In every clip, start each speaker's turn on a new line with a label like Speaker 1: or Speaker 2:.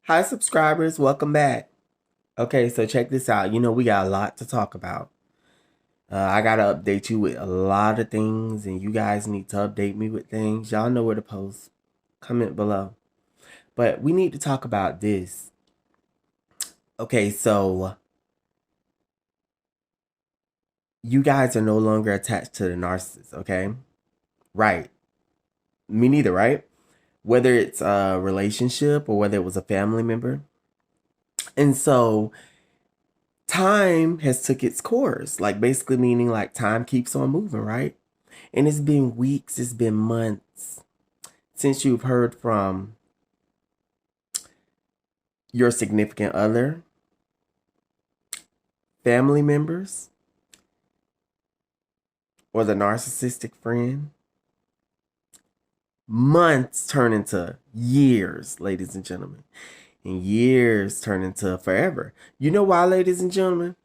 Speaker 1: Hi, subscribers. Welcome back. Okay, so check this out. We got a lot to talk about. I got to update you with a lot of things, and you guys need to update me with things. Y'all know where to post. Comment below. But we need to talk about this. Okay, so you guys are no longer attached to the narcissist, okay? Right. Me neither, right? Whether it's a relationship or whether it was a family member. And so time has took its course, like basically meaning like time keeps on moving, right? And it's been weeks, it's been months since you've heard from your significant other, family members, or the narcissistic friend. Months turn into years, ladies and gentlemen, and years turn into forever. You know why, ladies and gentlemen?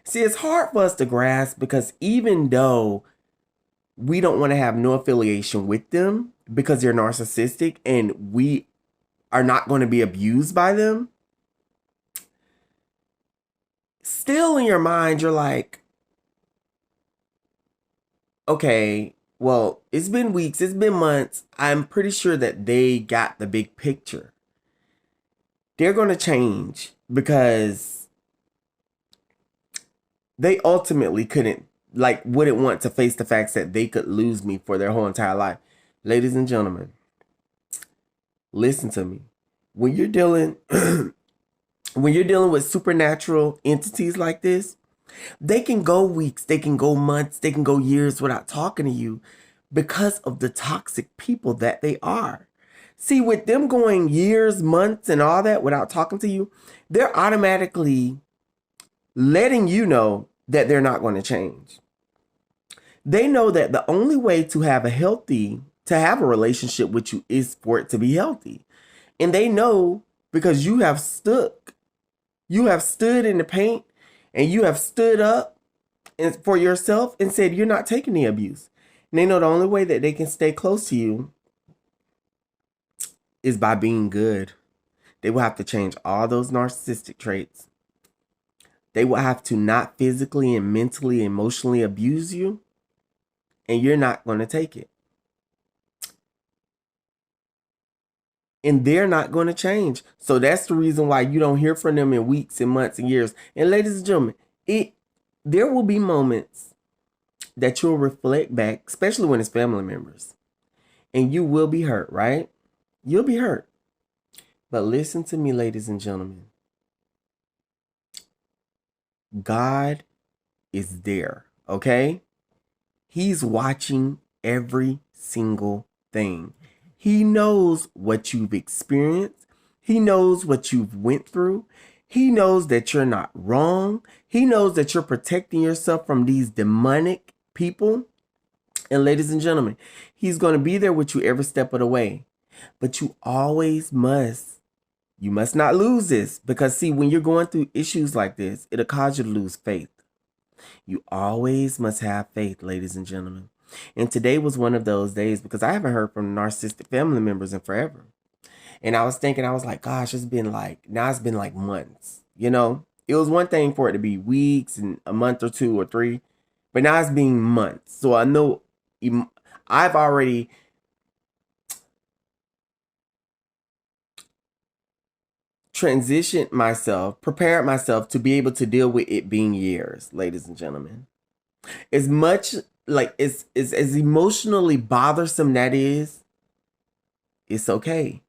Speaker 1: See, it's hard for us to grasp because even though we don't want to have no affiliation with them because they're narcissistic and we are not going to be abused by them, still in your mind, you're like, okay, well, it's been weeks, it's been months. I'm pretty sure that they got the big picture. They're going to change because they ultimately wouldn't want to face the facts that they could lose me for their whole entire life. Ladies and gentlemen, listen to me. When you're dealing when you're dealing with supernatural entities like this, they can go weeks, they can go months, they can go years without talking to you because of the toxic people that they are. See, with them going years, months, and all that without talking to you, they're automatically letting you know that they're not going to change. They know that the only way to have a relationship with you is for it to be healthy. And they know because you have stood in the paint and you have stood up for yourself and said you're not taking the abuse. And they know the only way that they can stay close to you is by being good. They will have to change all those narcissistic traits. They will have to not physically and mentally, emotionally abuse you, and you're not going to take it. And they're not going to change. So that's the reason why you don't hear from them in weeks and months and years. And ladies and gentlemen, there will be moments that you'll reflect back, especially when it's family members, and you will be hurt, right? You'll be hurt. But listen to me, ladies and gentlemen. God is there, okay? He's watching every single thing. He knows what you've experienced. He knows what you've went through. He knows that you're not wrong. He knows that you're protecting yourself from these demonic people. And ladies and gentlemen, he's going to be there with you every step of the way. But you must not lose this because see, when you're going through issues like this, it'll cause you to lose faith. You always must have faith, ladies and gentlemen. And today was one of those days because I haven't heard from narcissistic family members in forever. And I was thinking, I was like, gosh, now it's been like months. It was one thing for it to be weeks and a month or two or three, but now it's being months. So I know I've already prepared myself to be able to deal with it being years, ladies and gentlemen. As much like it's as emotionally bothersome that is, it's okay.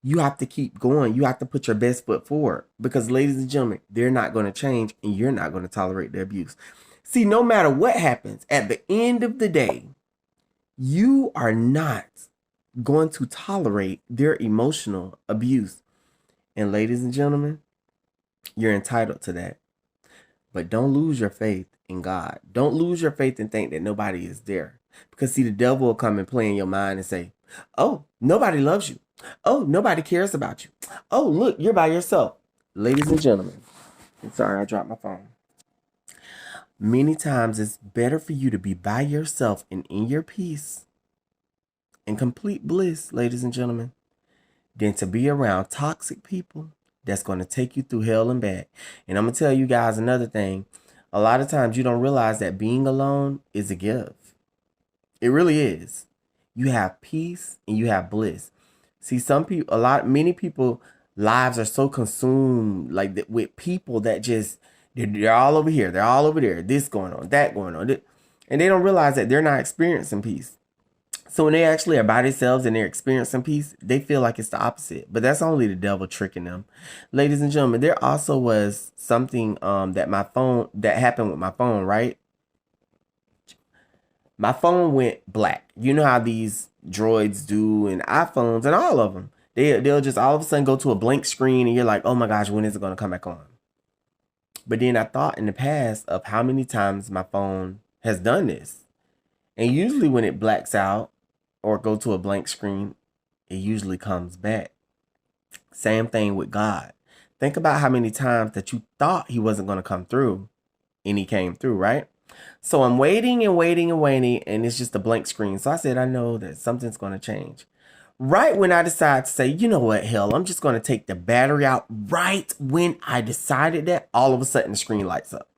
Speaker 1: You have to keep going. You have to put your best foot forward because, ladies and gentlemen, they're not going to change and you're not going to tolerate their abuse. See, no matter what happens, at the end of the day, you are not going to tolerate their emotional abuse. And, ladies and gentlemen, you're entitled to that. But don't lose your faith in God. Don't lose your faith and think that nobody is there. Because see, the devil will come and play in your mind and say, oh, nobody loves you. Oh, nobody cares about you. Oh, look, you're by yourself. Ladies and gentlemen, I'm sorry, I dropped my phone. Many times it's better for you to be by yourself and in your peace and complete bliss, ladies and gentlemen, than to be around toxic people that's going to take you through hell and back. And I'm going to tell you guys another thing. A lot of times you don't realize that being alone is a gift. It really is. You have peace and you have bliss. See, many people lives are so consumed like with people that just, they're all over here. They're all over there. This going on, that going on. And they don't realize that they're not experiencing peace. So when they actually are by themselves and they're experiencing peace, they feel like it's the opposite. But that's only the devil tricking them. Ladies and gentlemen, there also was something that happened with my phone, right? My phone went black. You know how these droids do and iPhones and all of them. They'll just all of a sudden go to a blank screen and you're like, oh my gosh, when is it going to come back on? But then I thought in the past of how many times my phone has done this. And usually when it blacks out or go to a blank screen, it usually comes back. Same thing with God. Think about how many times that you thought he wasn't going to come through and he came through, right? So I'm waiting and waiting and waiting, and it's just a blank screen. So I said, I know that something's going to change. Right when I decide to say, you know what, hell, I'm just going to take the battery out. Right when I decided that, all of a sudden the screen lights up.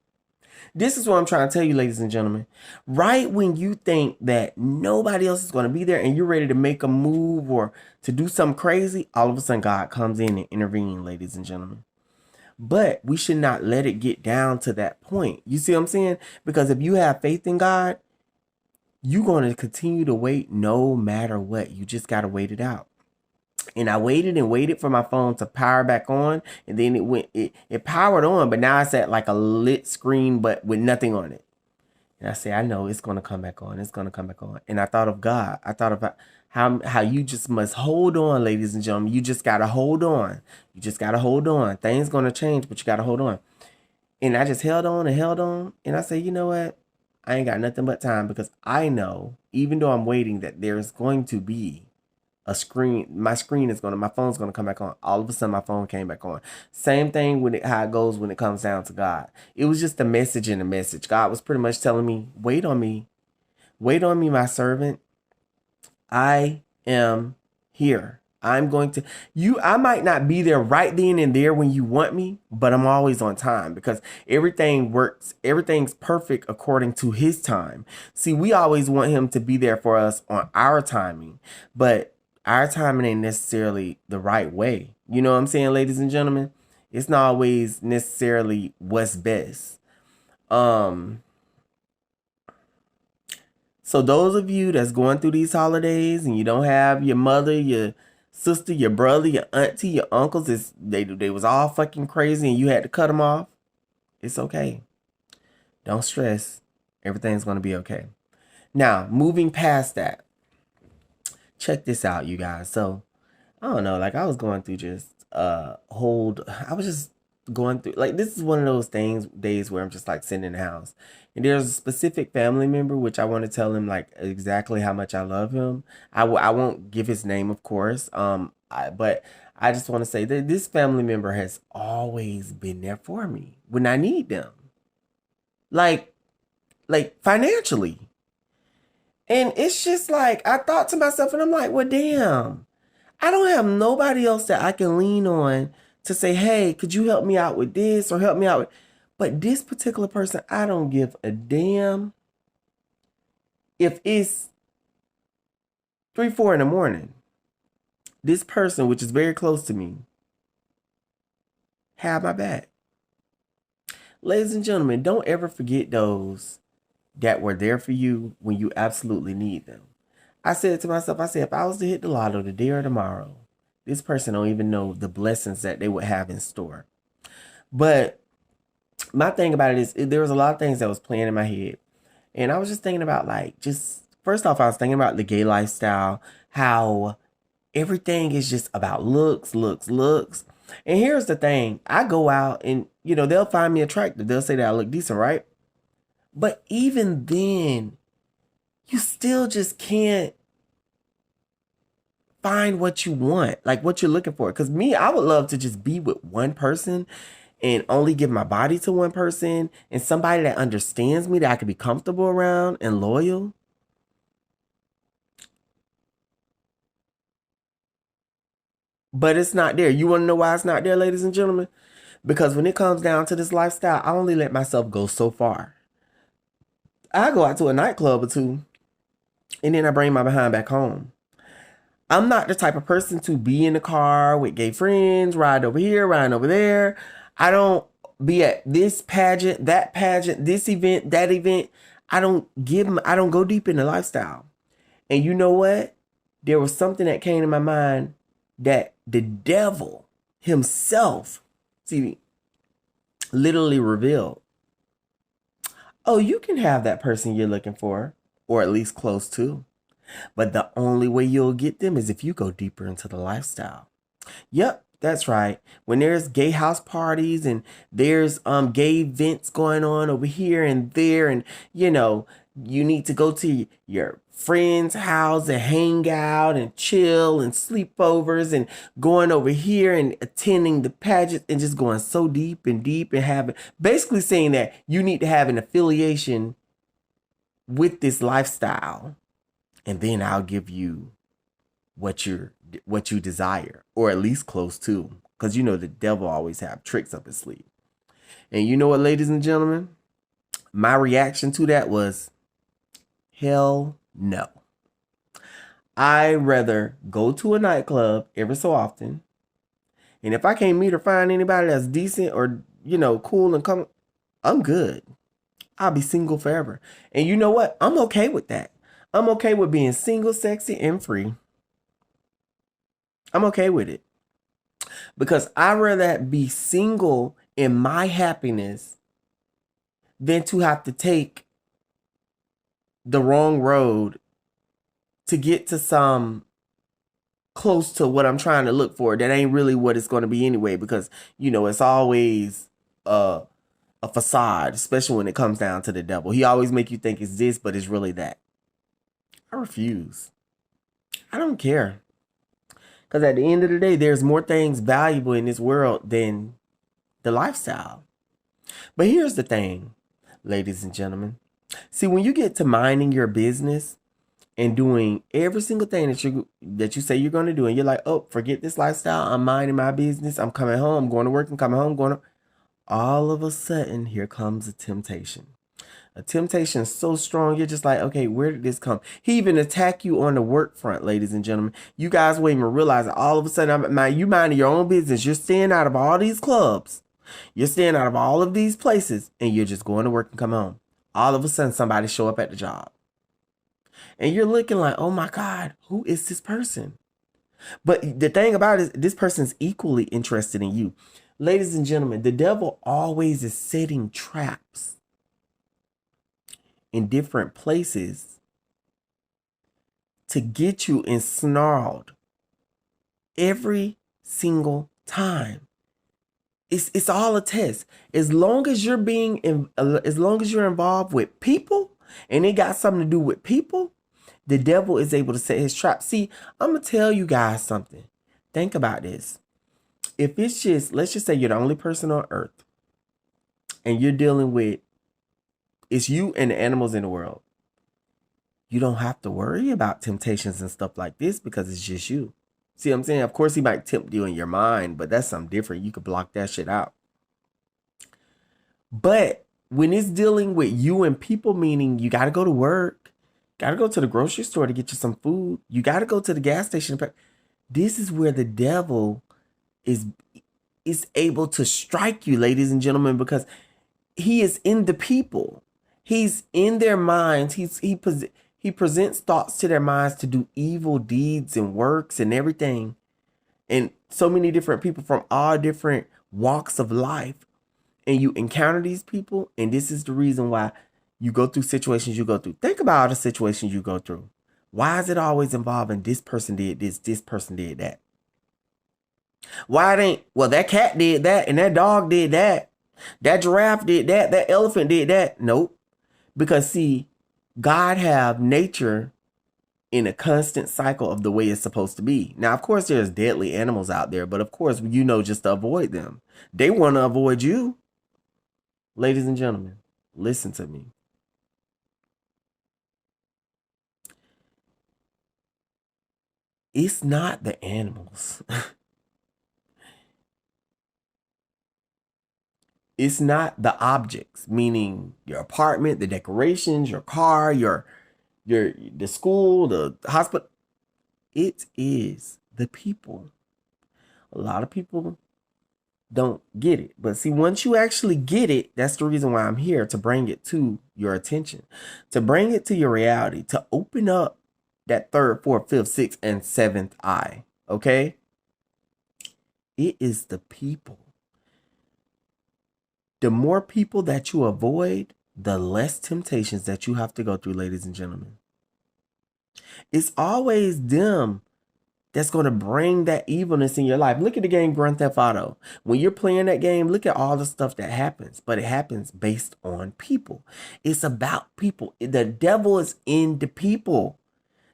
Speaker 1: This is what I'm trying to tell you, ladies and gentlemen. Right when you think that nobody else is going to be there and you're ready to make a move or to do something crazy, all of a sudden God comes in and intervenes, ladies and gentlemen. But we should not let it get down to that point. You see what I'm saying? Because if you have faith in God, you're going to continue to wait no matter what. You just got to wait it out. And I waited and waited for my phone to power back on. And then it powered on, but now it's at like a lit screen, but with nothing on it. And I say, I know it's going to come back on. It's going to come back on. And I thought of God. I thought about how you just must hold on, ladies and gentlemen. You just got to hold on. You just got to hold on. Things going to change, but you got to hold on. And I just held on and held on. And I say, you know what? I ain't got nothing but time because I know, even though I'm waiting, that there's going to be a screen. My phone's going to come back on. All of a sudden, my phone came back on. Same thing with how it goes when it comes down to God. It was just a message in a message. God was pretty much telling me, wait on me. Wait on me, my servant. I am here. I might not be there right then and there when you want me, but I'm always on time because everything works. Everything's perfect according to his time. See, we always want him to be there for us on our timing, but our timing ain't necessarily the right way. You know what I'm saying, ladies and gentlemen? It's not always necessarily what's best. So those of you that's going through these holidays and you don't have your mother, your sister, your brother, your auntie, your uncles, they was all fucking crazy and you had to cut them off, it's okay. Don't stress. Everything's going to be okay. Now, moving past that, check this out, you guys. So, I don't know, like I was going through I was just going through, like, this is one of those days where I'm just like sitting in the house. And there's a specific family member, which I want to tell him like exactly how much I love him. I won't give his name, of course. But I just want to say that this family member has always been there for me when I need them. Like financially. And it's just like, I thought to myself and I'm like, well, damn, I don't have nobody else that I can lean on to say, hey, could you help me out with this or help me out with... But this particular person, I don't give a damn if it's 3, 4 in the morning. This person, which is very close to me, have my back. Ladies and gentlemen, don't ever forget those that were there for you when you absolutely need them. I said to myself, if I was to hit the lotto today or tomorrow, this person don't even know the blessings that they would have in store. But my thing about it is there was a lot of things that was playing in my head. And I was just thinking about first off, I was thinking about the gay lifestyle, how everything is just about looks. And here's the thing. I go out and, they'll find me attractive. They'll say that I look decent, right? But even then, you still just can't find what you want, like what you're looking for. Because me, I would love to just be with one person and only give my body to one person and somebody that understands me, that I could be comfortable around and loyal. But it's not there. You want to know why it's not there, ladies and gentlemen? Because when it comes down to this lifestyle, I only let myself go so far. I go out to a nightclub or two, and then I bring my behind back home. I'm not the type of person to be in the car with gay friends, ride over here, ride over there. I don't be at this pageant, that pageant, this event, that event. I don't go deep in the lifestyle. And you know what? There was something that came to my mind that the devil himself, see, literally revealed. Oh, you can have that person you're looking for, or at least close to. But the only way you'll get them is if you go deeper into the lifestyle. Yep, that's right. When there's gay house parties and there's gay events going on over here and there, and you need to go to your friend's house and hang out and chill and sleepovers and going over here and attending the pageant and just going so deep and deep and having basically saying that you need to have an affiliation with this lifestyle, and then I'll give you what you desire, or at least close to, because the devil always have tricks up his sleeve. And you know what, ladies and gentlemen, my reaction to that was hell no. I rather go to a nightclub every so often, and if I can't meet or find anybody that's decent or cool and come, I'm good. I'll be single forever. And you know what? I'm okay with that. I'm okay with being single, sexy, and free. I'm okay with it. Because I'd rather be single in my happiness than to have to take the wrong road to get to some close to what I'm trying to look for. That ain't really what it's going to be anyway, because, it's always a facade, especially when it comes down to the devil. He always make you think it's this, but it's really that. I refuse. I don't care. Because at the end of the day, there's more things valuable in this world than the lifestyle. But here's the thing, ladies and gentlemen. See, when you get to minding your business and doing every single thing that you say you're going to do, and you're like, oh, forget this lifestyle. I'm minding my business. I'm coming home. I'm going to work. I'm coming home. All of a sudden, here comes a temptation. A temptation is so strong, you're just like, okay, where did this come? He even attack you on the work front, ladies and gentlemen. You guys won't even realize it. All of a sudden, you minding your own business. You're staying out of all these clubs. You're staying out of all of these places, and you're just going to work and come home. All of a sudden, somebody show up at the job. And you're looking like, oh my God, who is this person? But the thing about it is, this person's equally interested in you. Ladies and gentlemen, the devil always is setting traps in different places to get you ensnarled every single time. It's all a test. As long as you're involved with people and it got something to do with people, the devil is able to set his trap. See, I'm gonna tell you guys something. Think about this. If it's let's just say you're the only person on earth and you're dealing with, it's you and the animals in the world, you don't have to worry about temptations and stuff like this because it's just you. See what I'm saying? Of course, he might tempt you in your mind, but that's something different. You could block that shit out. But when it's dealing with you and people, meaning you got to go to work, got to go to the grocery store to get you some food, you got to go to the gas station. This is where the devil is able to strike you, ladies and gentlemen, because he is in the people. He's in their minds. He presents thoughts to their minds to do evil deeds and works and everything. And so many different people from all different walks of life. And you encounter these people, and this is the reason why you go through situations you go through. Think about all the situations you go through. Why is it always involving this person did this person did that? Why it ain't, well, that cat did that, and that dog did that. That giraffe did that. That elephant did that. Nope. Because see, God have nature in a constant cycle of the way it's supposed to be. Now, of course, there's deadly animals out there, but of course, just to avoid them. They want to avoid you. Ladies and gentlemen, listen to me. It's not the animals. It's not the objects, meaning your apartment, the decorations, your car, your the school, the hospital. It is the people. A lot of people don't get it. But see, once you actually get it, that's the reason why I'm here, to bring it to your attention, to bring it to your reality, to open up that third, fourth, fifth, sixth, and seventh eye. Okay? It is the people. The more people that you avoid, the less temptations that you have to go through, ladies and gentlemen. It's always them that's going to bring that evilness in your life. Look at the game Grand Theft Auto. When you're playing that game, look at all the stuff that happens, but it happens based on people. It's about people. The devil is in the people.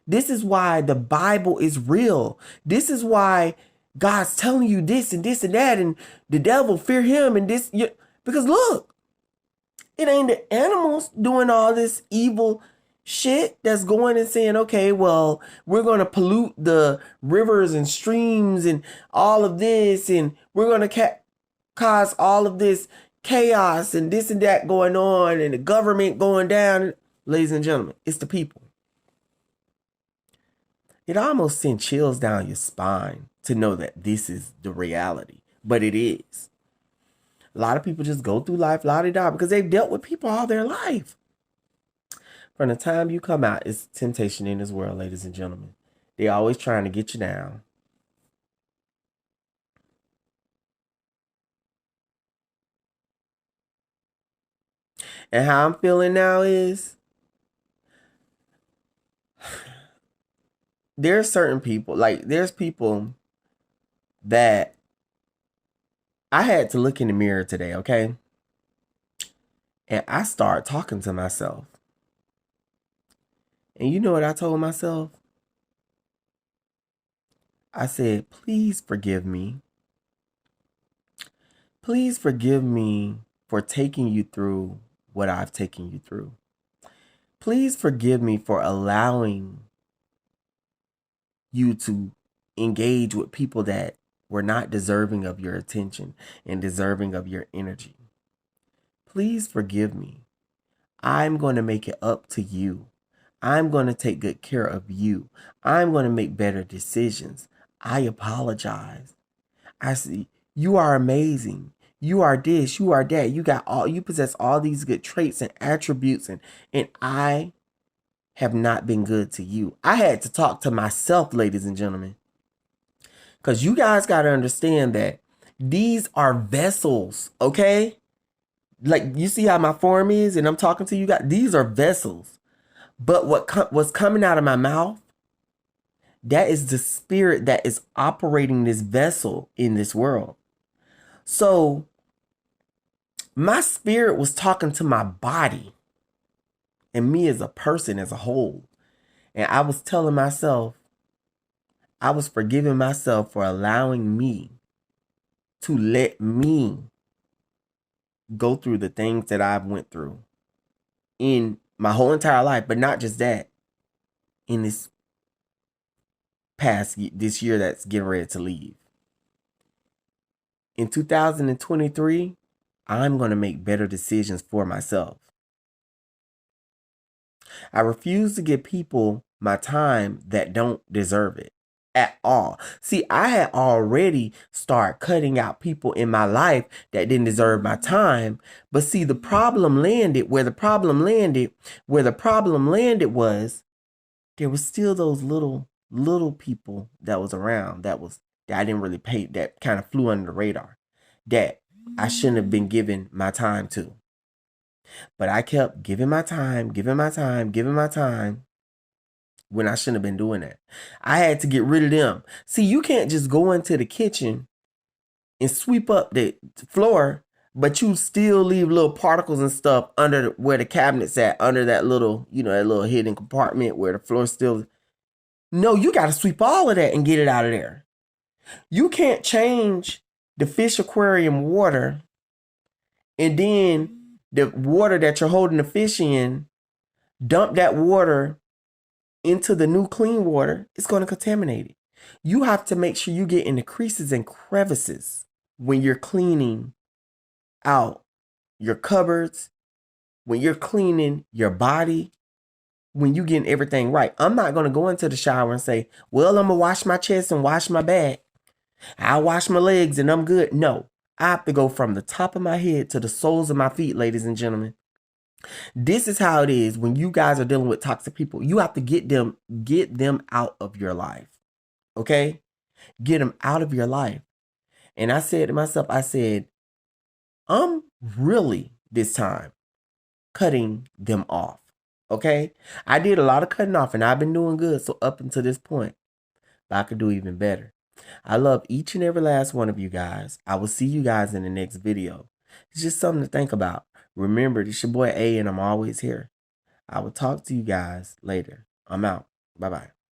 Speaker 1: This is why the Bible is real. This is why God's telling you this and this and that, and the devil, fear him, and this. Because look, it ain't the animals doing all this evil shit that's going and saying, okay, well, we're going to pollute the rivers and streams and all of this, and we're going to cause all of this chaos and this and that going on, and the government going down. Ladies and gentlemen, it's the people. It almost sends chills down your spine to know that this is the reality, but it is. A lot of people just go through life la-di-da because they've dealt with people all their life. From the time you come out, it's temptation in this world, ladies and gentlemen. They're always trying to get you down. And how I'm feeling now is, there's certain people, like there's people that I had to look in the mirror today, okay? And I started talking to myself. And you know what I told myself? I said, please forgive me. Please forgive me for taking you through what I've taken you through. Please forgive me for allowing you to engage with people that were not deserving of your attention and deserving of your energy. Please forgive me. I'm going to make it up to you. I'm going to take good care of you. I'm going to make better decisions. I apologize. I see you are amazing. You are this, you are that. You possess all these good traits and attributes, and I have not been good to you. I had to talk to myself, ladies and gentlemen. Because you guys got to understand that these are vessels, okay? Like, you see how my form is, and I'm talking to you guys? These are vessels. But what's coming out of my mouth, that is the spirit that is operating this vessel in this world. So, my spirit was talking to my body and me as a person, as a whole. And I was telling myself, I was forgiving myself for allowing me to let me go through the things that I've went through in my whole entire life. But not just that, in this this year that's getting ready to leave. In 2023, I'm going to make better decisions for myself. I refuse to give people my time that don't deserve it at all. See, I had already started cutting out people in my life that didn't deserve my time. But see, the problem landed where the problem landed was there was still those little people that was around that I didn't really pay, that kind of flew under the radar, that I shouldn't have been giving my time to. But I kept giving my time when I shouldn't have been doing that. I had to get rid of them. See, you can't just go into the kitchen and sweep up the floor, but you still leave little particles and stuff under where the cabinet's at, under that little, that little hidden compartment where the floor still. No, you got to sweep all of that and get it out of there. You can't change the fish aquarium water and then the water that you're holding the fish in, dump that water into the new clean water. It's going to contaminate it. You have to make sure you get in the creases and crevices when you're cleaning out your cupboards, when you're cleaning your body, when you getting everything right. I'm not going to go into the shower and say, well, I'm going to wash my chest and wash my back. I'll wash my legs and I'm good. No, I have to go from the top of my head to the soles of my feet, ladies and gentlemen. This is how it is when you guys are dealing with toxic people. You have to get them out of your life. Okay? Get them out of your life. And I said to myself, I said, I'm really this time cutting them off. Okay? I did a lot of cutting off and I've been doing good. So up until this point, but I could do even better. I love each and every last one of you guys. I will see you guys in the next video. It's just something to think about. Remember, this your boy A and I'm always here. I will talk to you guys later. I'm out. Bye-bye.